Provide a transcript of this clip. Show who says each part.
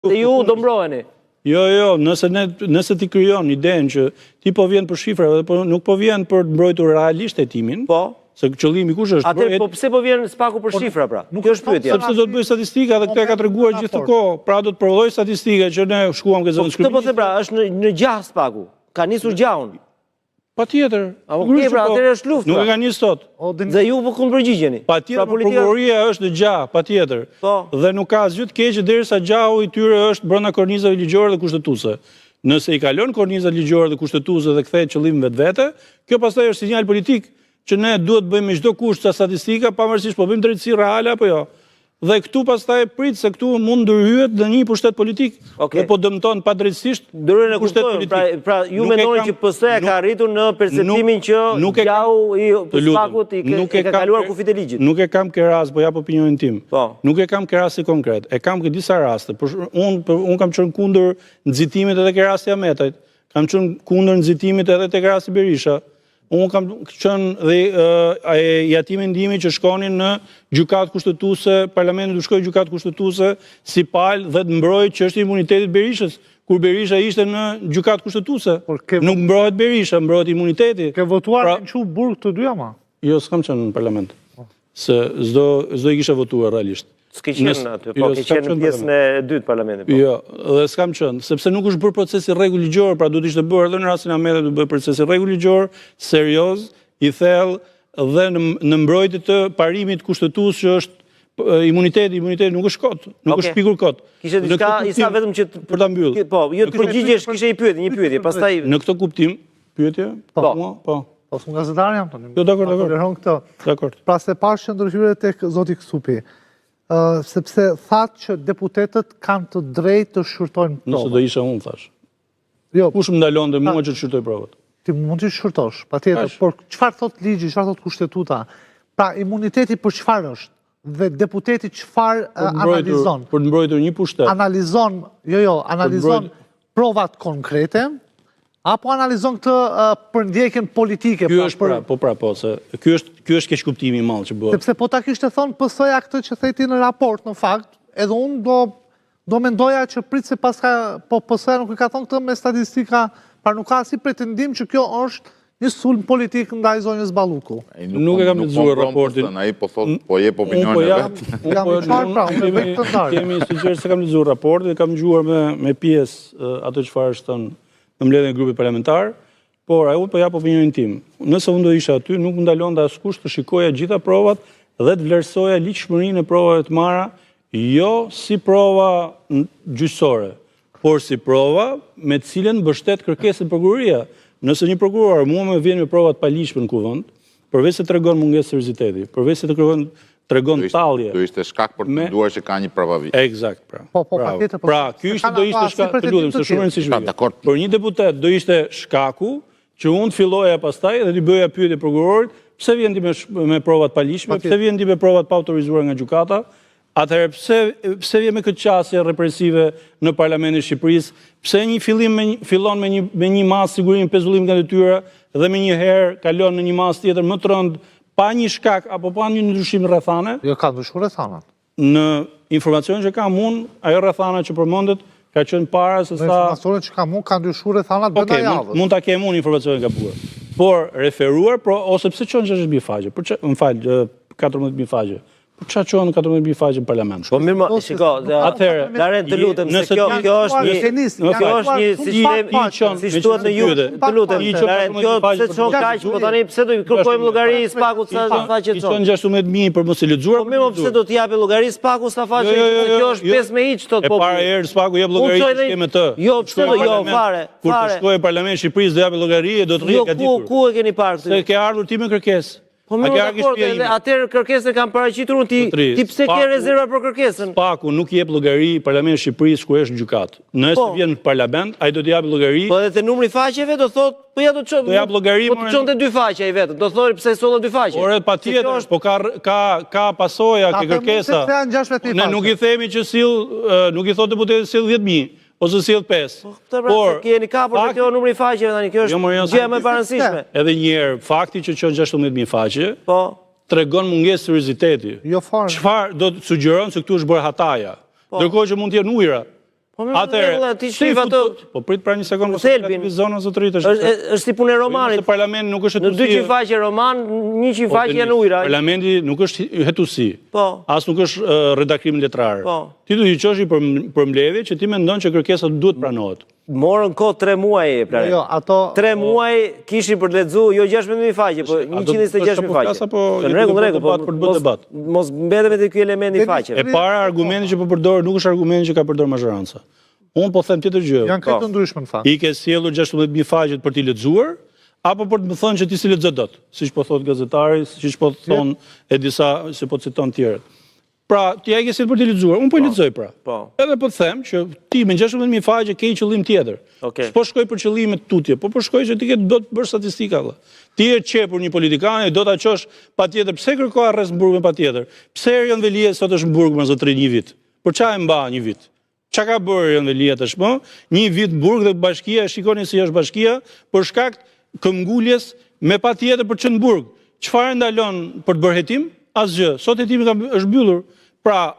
Speaker 1: Dhe ju do mbroheni.
Speaker 2: Jo, nëse ti krijon idenë që ti po vjen për shifra dhe nuk po vjen për të mbrojtur realisht hetimin.
Speaker 1: Po.
Speaker 2: Se qëllimi kush është?
Speaker 1: Atëherë po pse po vjen spaku për shifra pra? Kjo është pyetja.
Speaker 2: Sepse do të bëj statistika dhe këtë ka treguar gjithë kohë. Pra do të provoj statistike që ne shkuam ke zonë
Speaker 1: shkrimit. Këtë po the pra, është në gjah spaku. Ka nisur gjahun.
Speaker 2: Patjetër.
Speaker 1: Okej, pra atëherë është luftë.
Speaker 2: Nuk e ka nis sot.
Speaker 1: Dhe ju po kundërpërgjigjeni.
Speaker 2: Patjetër, prokuroria është në gjah, patjetër. Dhe nuk ka asgjë të keqe derisa gjahu i tyre është brenda kornizave ligjore dhe kushtetuese. Nëse i kalon kornizat ligjore dhe kushtetuese dhe kthehet qëllimin vetvete, kjo pastaj është sinjal politik që ne duhet bëjmë me çdo kusht sa statistika, pavarësisht po bëjmë drejtësi reale apo jo. Dhe këtu pastaj prit se këtu mund ndërhyet në një pushtet politik. Dhe po dëmton padrejtësisht
Speaker 1: pushtet politik. Pra ju mendoni që PS-ja ka arritur në perceptimin që gjahu i spakut i ka kaluar kufit e ligjit.
Speaker 2: Nuk e kam këtë rast, po jap opinionin tim. Nuk e kam këtë rast konkret. E kam këtë disa raste. Unë kam qenë kundër nxitimit edhe ke rasti Ahmetajt. Kam qenë kundër nxitimit edhe tek rasti Berisha. Unë kam qenë dhe jatimin ndihmi që shkonin në gjykatë kushtetuese, parlamenti do shkojë gjykatë kushtetuese si palë dhe të mbrojë çështjen e imunitetit Berishës, kur Berisha ishte në gjykatë kushtetuese. Nuk mbrohet Berisha, mbrohet imuniteti.
Speaker 3: Ke votuar në çu burg të dy ama?
Speaker 2: Jo, s'kam qenë në parlament. Se s'do i kisha votuar realisht.
Speaker 1: S'ke qenë aty, po ke qenë në pjesën e dytë parlamentit.
Speaker 2: Jo, dhe s'kam qenë, sepse nuk është bërë procesi rregull ligjor, pra duhet ishte bërë edhe në rastin e Ahmetit të bëj procesi rregull ligjor, serioz, i thellë dhe në mbrojtje të parimit kushtetues që është imuniteti nuk është kot, nuk është shpikur kot.
Speaker 1: Kishte diçka isa vetëm që
Speaker 2: për ta mbyllur.
Speaker 1: Po, jo të përgjigjesh, kishe një pyetje, pastaj
Speaker 2: në këtë kuptim, pyetje? Po.
Speaker 3: Po, s'u gazetar jam tani.
Speaker 2: Jo, dakor. Dakor.
Speaker 3: Pra se pash që ndryshime tek zoti Ksupi. Sepse thatë që deputetët kanë të drejtë të shqyrtojnë provat.
Speaker 2: Nëse do isha unë, thash. Kush më ndalon dhe mua që të shqyrtoj provat?
Speaker 3: Ti mund të shqyrtosh, patjetër, por çfarë thot ligji, çfarë thot kushtetuta? Pra imuniteti për çfarë është? Dhe deputeti çfarë analizon?
Speaker 2: Për të mbrojtur një pushtet.
Speaker 3: Analizon provat konkrete, apo analizon këtë përndjekjen politike?
Speaker 2: Ky është se ky është keq kuptimi i madh që bëhet.
Speaker 3: Sepse po ta kishte thonë PS-ja këtë që theti në raport, në fakt, edhe unë do mendoja që prit se paska, po PS-ja nuk i ka thonë këtë me statistika, pra nuk ka si pretendim që kjo është një sulm politik ndaj zonjës Balluku.
Speaker 2: Nuk e kam lexuar raportin.
Speaker 4: Ai po thot, po jep opinionin vet.
Speaker 2: Kemi sugjeruar se kam lexuar raportin, kam dëgjuar me pjesë ato çfarë është thënë në mbledhjen e grupit parlamentar, por ai po jap opinionin tim. Nëse unë do isha aty, nuk më ndalonte askush të shikoja gjitha provat dhe të vlerësoja ligjshmërinë e provave të marra, jo si prova gjyqësore, por si prova me të cilën mbështet kërkesën prokuroria. Nëse një prokuror mua më vjen me prova të paligjshme në kuvend, përveç se tregon mungesë serioziteti, përveç se tregon tallje.
Speaker 4: Do ishte shkak për të menduar që ka një provavi.
Speaker 2: Eksakt, pra.
Speaker 3: Patjetër.
Speaker 2: Pra, ky do ishte shkak, të lutem, se shumë rëndësishme. Për një deputet do ishte shkaku që unë të filloja pastaj dhe t'i bëja pyetje prokurorit, pse vjen ti me prova të paligjshme, pse vjen ti me prova të paautorizuara nga gjykata? Atëherë pse vjen me këtë qasje represive në Parlamentin e Shqipërisë? Pse një fillim fillon me një masë sigurimi pezullim nga detyra dhe me një herë kalon në një masë tjetër më të rëndë pa një shkak apo pa një ndryshim rrethane?
Speaker 3: Jo, ka ndryshuar rrethanat.
Speaker 2: Në informacionin që kam unë, ajo rrethana që përmendet ka qenë para se sa...
Speaker 3: Në informacionin që kam unë, ka ndryshuar rrethanat brenda javës.
Speaker 2: Mund ta kem unë informacionin gabuar. Por referuar, ose pse çon 60.000 faqe? Më fal, 14.000 faqe. Për çfarë çon 14.000 faqe në parlament?
Speaker 1: Po mirë, shiko, atëherë, Laren, të lutem, se kjo është një sistem, si thuhet në Juve, të lutem, Laren, kjo pse çon kaq, po tani pse do i kërkojmë llogari Spakut sa faqe çon?
Speaker 2: Çon 16.000 për mos e lexuar.
Speaker 1: Po mirë, pse do të japë llogari Spakut sa faqe? Kjo është 5 me hiç tot
Speaker 2: po. E para herë Spaku jep llogari me të.
Speaker 1: Jo, pse do jo fare.
Speaker 2: Kur të shkojë në Parlamentin e Shqipërisë do japë llogari e do të rrihet gatitur.
Speaker 1: Ku e keni parë këtë?
Speaker 2: Se ke ardhur ti me kërkesë.
Speaker 1: Po më atëherë kërkesën kam paraqitur unë ti pse ke rezerva për kërkesën?
Speaker 2: Spaku nuk jep llogari Parlamentit e Shqipërisë kur është në gjykatë. Nëse vjen në parlament, ai do të japë llogari.
Speaker 1: Po edhe te numri faqeve do thotë, po ja do të çon.
Speaker 2: Do jap llogari.
Speaker 1: Po të çonte 2 faqe ai vetëm. Do thotë pse solla 2 faqe.
Speaker 2: Por patjetër, po ka pasoja ke kërkesa. Ne nuk i themi që nuk i thotë deputeti sill 10.000. Ose sill 5.
Speaker 1: Por keni kapur te kjo numri faqeve tani, kjo është gjë më e parëndësishme.
Speaker 2: Edhe një herë, fakti që çon 16.000 faqe, tregon mungesë serioziteti.
Speaker 3: Jo fare.
Speaker 2: Çfarë do të sugjeron se këtu është bërë hataja? Ndërkohë që mund të jenë ujëra. Atëherë,
Speaker 1: ti shif ato.
Speaker 2: Po prit pra një sekondë, mos zonën zotërit
Speaker 1: është si punë e romanit.
Speaker 2: Parlamenti nuk është
Speaker 1: në 200 faqe roman, 100 faqe janë ujra.
Speaker 2: Parlamenti nuk është hetuesi.
Speaker 1: Po.
Speaker 2: As nuk është redaktim letrar.
Speaker 1: Po.
Speaker 2: Ti do të qosh për mbledhje që ti mendon që kërkesa duhet pranohet.
Speaker 1: Morën kohë 3 muaj e plare.
Speaker 3: Jo, ato
Speaker 1: 3 muaj kishin për të lexuar, jo 16.000 faqe, po 126.000 faqe. Në rregull,
Speaker 2: për të bërë debat.
Speaker 1: Mos mbetemi te ky element i faqeve.
Speaker 2: E para argumenti që po përdor nuk është argumenti që ka përdor majoranca. Unë po them tjetër gjë.
Speaker 3: Janë këtë ndryshme në fakt.
Speaker 2: I ke sjellur 16.000 faqe për t'i lexuar, apo për të më thënë që ti si lexo dot, siç po thot gazetari, siç po thon e disa se po citon tjerët. Pra, ti ai ke sjellur për t'i lexuar, unë po i lexoj pra. Edhe po të them që ti me 16.000 faqe ke një qëllim tjetër. S'po shkoj për qëllime tutje, po po shkoj që ti ke do të bësh statistika valla. Ti je qepur një politikan e do ta qosh patjetër pse kërkoi arrest në Burg me patjetër. Pse Erion Velia sot është në Burg me zotrin një vit? Për çfarë e mba një vit? Qa ka bërë Erion Velia tashmë? Një vit në Burg dhe bashkia, shikoni si është bashkia, për shkak këmbguljes me patjetër për çën Burg. Çfarë ndalon për të bërë hetim? Asgjë. Sot hetimi është mbyllur. Pra,